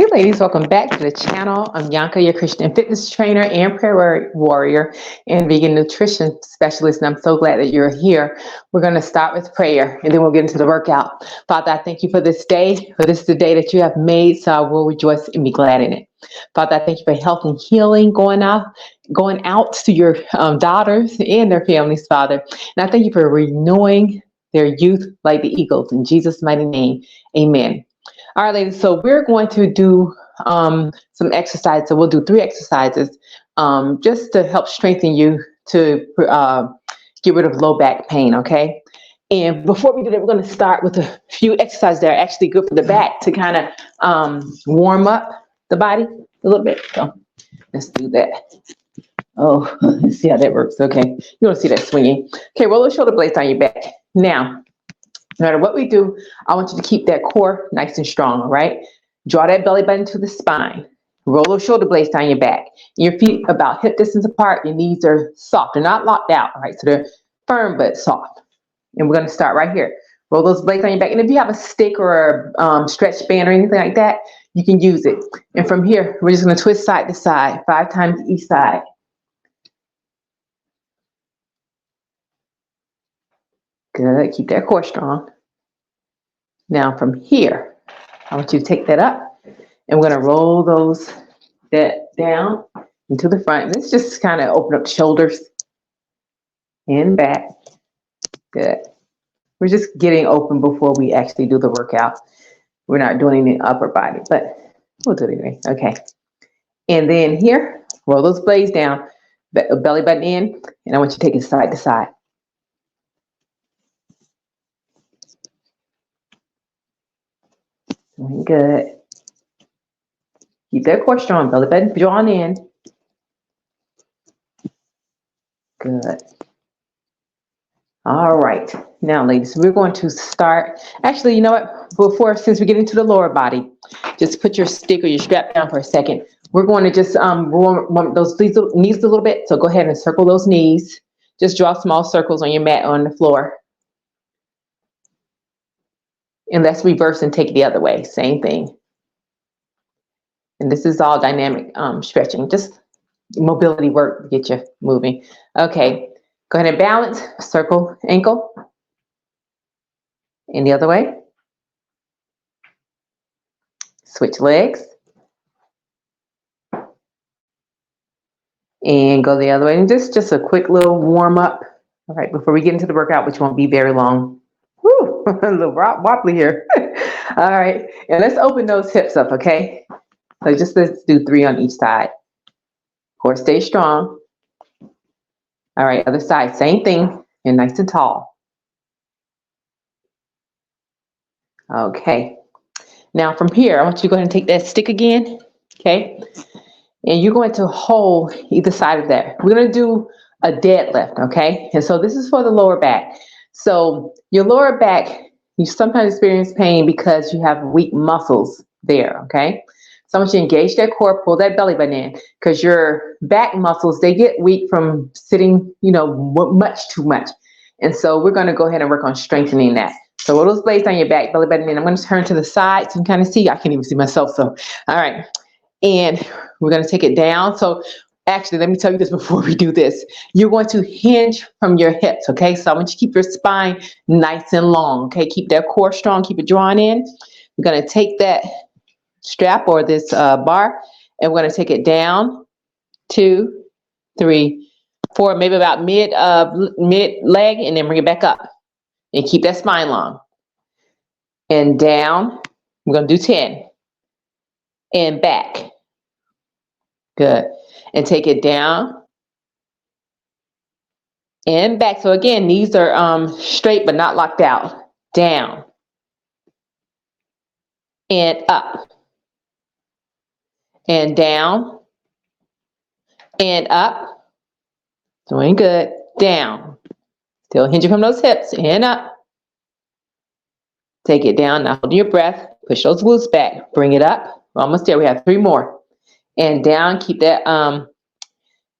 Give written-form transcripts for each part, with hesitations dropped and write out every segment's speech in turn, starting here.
Hey ladies, welcome back to the channel. I'm Yanka, your Christian fitness trainer and prayer warrior and vegan nutrition specialist, and I'm so glad that you're here. We're going to start with prayer and then we'll get into the workout. Father, I thank you for this day, for this is the day that you have made, so I will rejoice and be glad in it. Father, I thank you for health and healing going out to your daughters and their families, Father. And I thank you for renewing their youth like the eagles. In Jesus' mighty name, amen. All right, ladies, so we're going to do some exercises. So we'll do 3 exercises just to help strengthen you to get rid of low back pain, okay? And before we do that, we're going to start with a few exercises that are actually good for the back to kind of warm up the body a little bit. So let's do that. Oh, let's see how that works. Okay, you want to see that swinging. Okay, roll those shoulder blades on your back. Now, no matter what we do, I want you to keep that core nice and strong, all right? Draw that belly button to the spine. Roll those shoulder blades down your back. Your feet about hip distance apart. Your knees are soft. They're not locked out, all right? So they're firm but soft. And we're going to start right here. Roll those blades on your back. And if you have a stick or a stretch band or anything like that, you can use it. And from here, we're just going to twist side to side, 5 times each side. Good. Keep that core strong. Now from here, I want you to take that up, and we're going to roll that down into the front. Let's just kind of open up the shoulders and back. Good. We're just getting open before we actually do the workout. We're not doing any upper body, but we'll do it anyway. Okay. And then here, roll those blades down, belly button in, and I want you to take it side to side. Good. Keep that core strong, belly button drawn in. Good. All right. Now, ladies, we're going to start. Actually, you know what? Since we get into the lower body, just put your stick or your strap down for a second. We're going to just warm those knees a little bit. So go ahead and circle those knees. Just draw small circles on your mat on the floor. And let's reverse and take it the other way. Same thing. And this is all dynamic stretching, just mobility work to get you moving. Okay, go ahead and balance, circle ankle. And the other way. Switch legs. And go the other way. And just a quick little warm up. All right, before we get into the workout, which won't be very long. Woo, a little wobbly here. All right, and let's open those hips up, okay? So let's do 3 on each side. Core stay strong. All right, other side, same thing, and nice and tall. Okay. Now from here, I want you to go ahead and take that stick again, okay? And you're going to hold either side of that. We're going to do a deadlift, okay? And so this is for the lower back. So your lower back, you sometimes experience pain because you have weak muscles there, okay? So I want you to engage that core, pull that belly button in, because your back muscles, they get weak from sitting, much too much. And so we're going to go ahead and work on strengthening that. So roll those blades on your back, belly button in. I'm going to turn to the side so you can kind of see. I can't even see myself. So, all right. And we're going to take it down. So actually, let me tell you this before we do this. You're going to hinge from your hips, okay? So I want you to keep your spine nice and long, okay? Keep that core strong. Keep it drawn in. We're going to take that strap or this bar, and we're going to take it down, 2, 3, 4, maybe about mid leg, and then bring it back up. And keep that spine long. And down. We're going to do 10. And back. Good. And take it down. And back. So again, knees are straight but not locked out. Down. And up. And down. And up. Doing good. Down. Still hinging from those hips. And up. Take it down. Now hold your breath. Push those glutes back. Bring it up. We're almost there. We have 3 more. And down. Keep that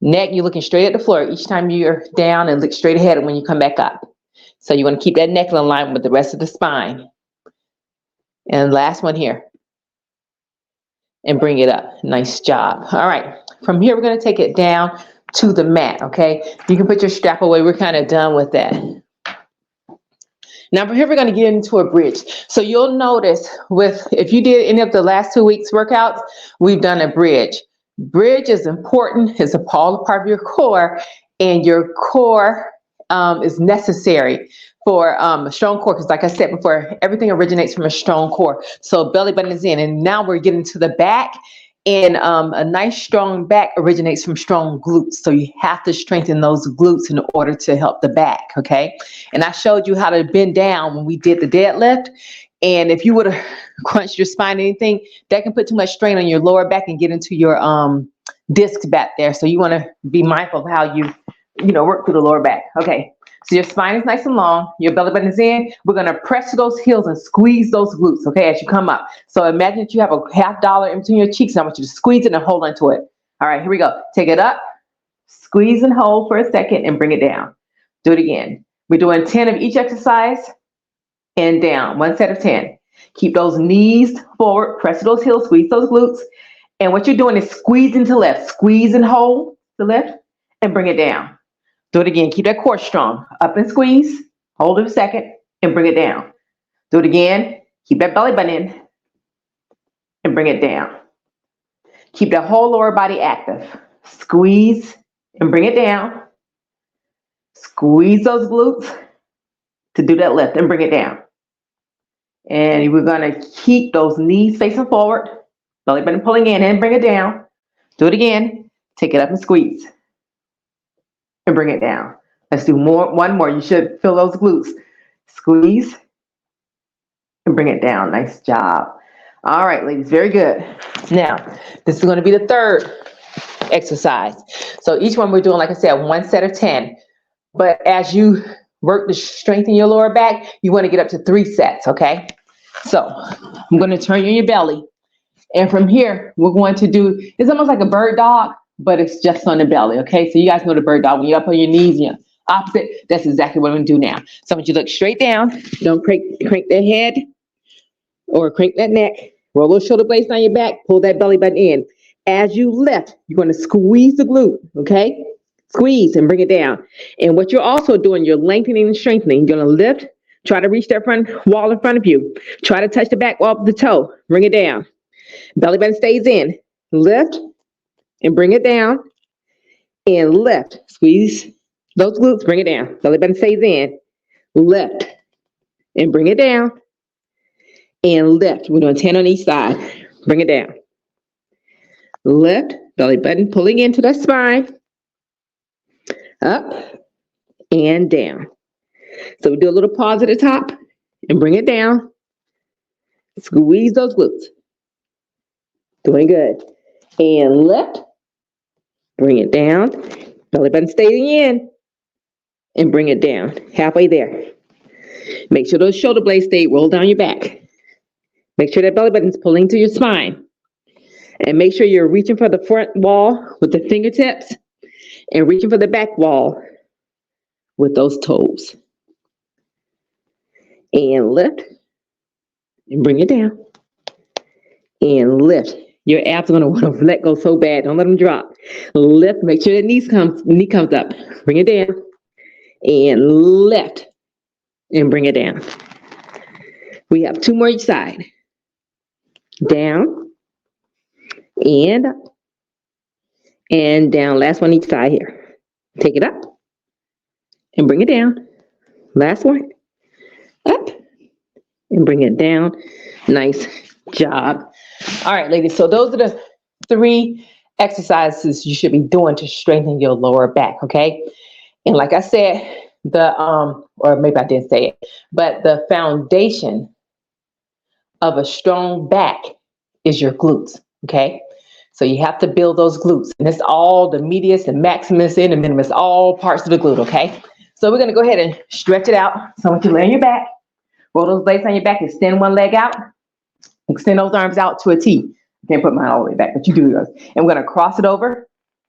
neck. You're looking straight at the floor. Each time you're down, and look straight ahead when you come back up. So you want to keep that neck in line with the rest of the spine. And last one here. and bring it up. Nice job. All right. From here, we're going to take it down to the mat, okay? You can put your strap away. We're kind of done with that. Now from here, we're going to get into a bridge. So you'll notice if you did any of the last 2 weeks workouts, we've done a bridge. Bridge is important. It's a part of your core, and your core is necessary for a strong core, because like I said before, everything originates from a strong core. So belly button is in, and now we're getting to the back, and a nice strong back originates from strong glutes. So you have to strengthen those glutes in order to help the back, okay? And I showed you how to bend down when we did the deadlift. And if you would have crunched your spine or anything, that can put too much strain on your lower back and get into your discs back there. So you want to be mindful of how you work through the lower back. Okay, so your spine is nice and long, your belly button is in. We're going to press to those heels and squeeze those glutes, okay, as you come up. So imagine that you have a $50 in between your cheeks. I want you to squeeze it and hold onto it. All right, here we go. Take it up, squeeze and hold for a second, and bring it down. Do it again. We're doing 10 of each exercise and down. 1 set of 10. Keep those knees forward, press to those heels, squeeze those glutes. And what you're doing is squeezing to left. Squeeze and hold to left and bring it down. Do it again. Keep that core strong. Up and squeeze. Hold it a second and bring it down. Do it again. Keep that belly button in and bring it down. Keep that whole lower body active. Squeeze and bring it down. Squeeze those glutes to do that lift and bring it down. And we're going to keep those knees facing forward. Belly button pulling in and bring it down. Do it again. Take it up and squeeze. And bring it down. Let's do one more. You should feel those glutes. Squeeze and bring it down. Nice job. All right, ladies, very good. Now, this is going to be the third exercise. So each one we're doing, like I said, 1 set of 10. But as you work to strengthen your lower back, you want to get up to 3 sets, okay? So I'm going to turn you on your belly. And from here, we're going to do, it's almost like a bird dog, but it's just on the belly, okay? So you guys know the bird dog. When you're up on your knees, you're opposite, that's exactly what I'm going to do now. So I want you to look straight down. Don't crank that head or crank that neck. Roll those shoulder blades down your back. Pull that belly button in. As you lift, you're going to squeeze the glute, okay? Squeeze and bring it down. And what you're also doing, you're lengthening and strengthening. You're going to lift. Try to reach that front wall in front of you. Try to touch the back wall of the toe. Bring it down. Belly button stays in. Lift and bring it down. And lift. Squeeze those glutes. Bring it down. Belly button stays in. Lift and bring it down. And lift. We're doing 10 on each side. Bring it down. Lift. Belly button pulling into the spine. Up and down. So we do a little pause at the top and bring it down. Squeeze those glutes. Doing good. And lift. Bring it down. Belly button staying in. And bring it down. Halfway there. Make sure those shoulder blades stay rolled down your back. Make sure that belly button's pulling to your spine. And make sure you're reaching for the front wall with the fingertips and reaching for the back wall with those toes. And lift. And bring it down. And lift. Your abs are going to want to let go so bad. Don't let them drop. Lift. Make sure that knee comes up. Bring it down. And lift. And bring it down. We have 2 more each side. Down. And up. And down. Last one each side here. Take it up. And bring it down. Last one. Up. And bring it down. Nice job. All right, ladies. So those are the 3 exercises you should be doing to strengthen your lower back, okay? And like I said, or maybe I didn't say it, but the foundation of a strong back is your glutes, okay? So you have to build those glutes. And it's all the medius, the maximus, and the minimus, all parts of the glute, okay? So we're going to go ahead and stretch it out. So I want you to lay on your back, roll those blades on your back, extend one leg out, extend those arms out to a T. I can't put mine all the way back, but you do those. And we're going to cross it over,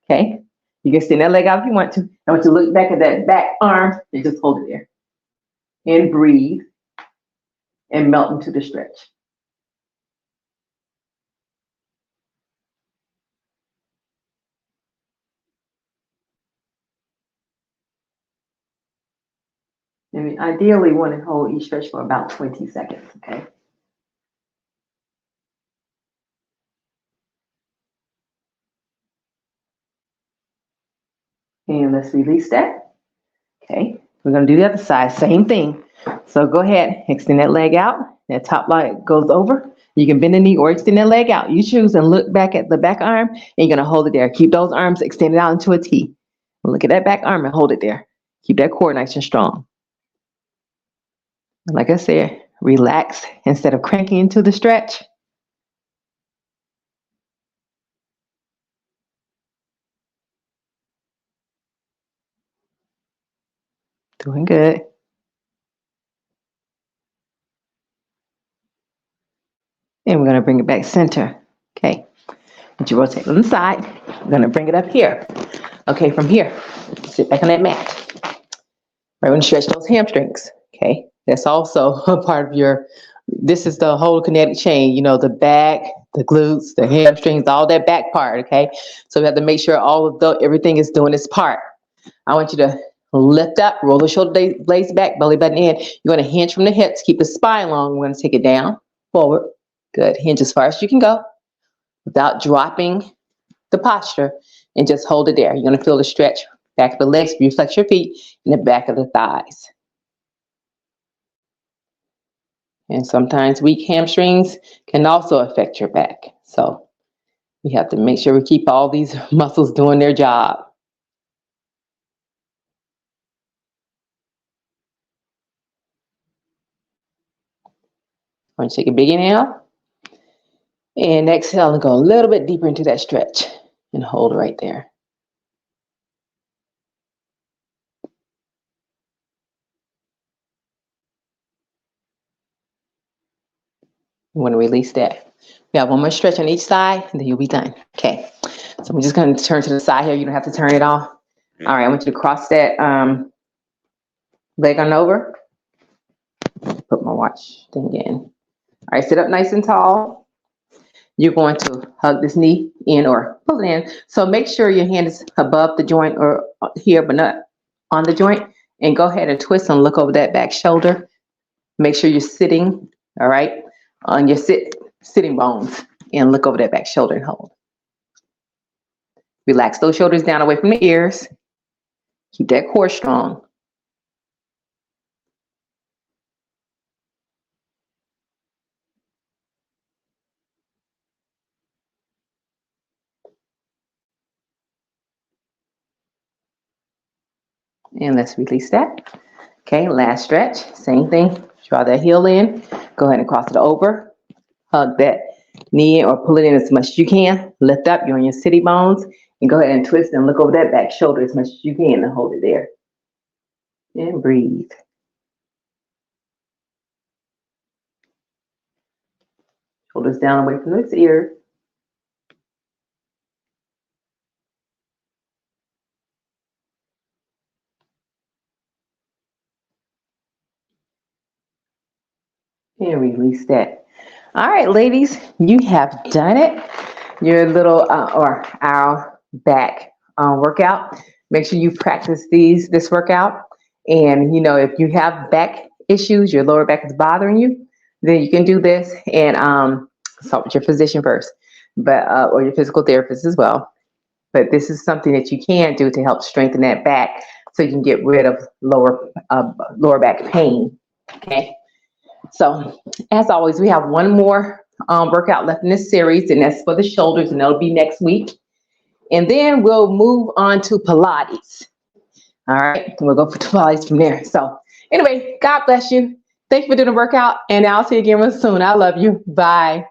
okay? You can extend that leg out if you want to. I want you to look back at that back arm and just hold it there. And breathe and melt into the stretch. And we ideally want to hold each stretch for about 20 seconds, okay? And let's release that. Okay, we're gonna do the other side, same thing. So go ahead, extend that leg out. That top leg goes over. You can bend the knee or extend that leg out. You choose and look back at the back arm and you're gonna hold it there. Keep those arms extended out into a T. Look at that back arm and hold it there. Keep that core nice and strong. Like I said, relax instead of cranking into the stretch. Doing good. And we're gonna bring it back center. Okay, once you rotate on the side, we're gonna bring it up here. Okay, from here, sit back on that mat. Right when you stretch those hamstrings, okay? That's also a part of your, this is the whole kinetic chain, you know, the back, the glutes, the hamstrings, all that back part, okay? So we have to make sure all of the, everything is doing its part. I want you to lift up, roll the shoulder blades back, belly button in. You're gonna hinge from the hips, keep the spine long. We're gonna take it down, forward. Good, hinge as far as you can go without dropping the posture and just hold it there. You're gonna feel the stretch back of the legs, you flex your feet, and the back of the thighs. And sometimes weak hamstrings can also affect your back. So we have to make sure we keep all these muscles doing their job. I'm going to take a big inhale and exhale and go a little bit deeper into that stretch and hold right there. You want to release that. We have one more stretch on each side and then you'll be done. Okay, so I'm just going to turn to the side here. You don't have to turn it off. All right, I want you to cross that leg on over. Put my watch thing in. All right, sit up nice and tall. You're going to hug this knee in or pull it in. So make sure your hand is above the joint or here, but not on the joint. And go ahead and twist and look over that back shoulder. Make sure you're sitting, all right, on your sitting bones and look over that back shoulder and hold. Relax those shoulders down away from the ears. Keep that core strong. And let's release that. Okay, last stretch, same thing. Draw that heel in, go ahead and cross it over. Hug that knee in or pull it in as much as you can. Lift up, you're on your sitting bones, and go ahead and twist and look over that back shoulder as much as you can and hold it there. And breathe. Shoulders down away from those ears. And release that. All right, ladies, you have done it. Your little or our back workout. Make sure you practice this workout. And you know, if you have back issues, your lower back is bothering you, then you can do this and consult with your physician first, but or your physical therapist as well. But this is something that you can do to help strengthen that back, so you can get rid of lower back pain. Okay. So as always, we have one more workout left in this series, and that's for the shoulders, and that'll be next week. And then we'll move on to Pilates. All right, we'll go for Pilates from there. So anyway, God bless you. Thank you for doing the workout, and I'll see you again real soon. I love you. Bye.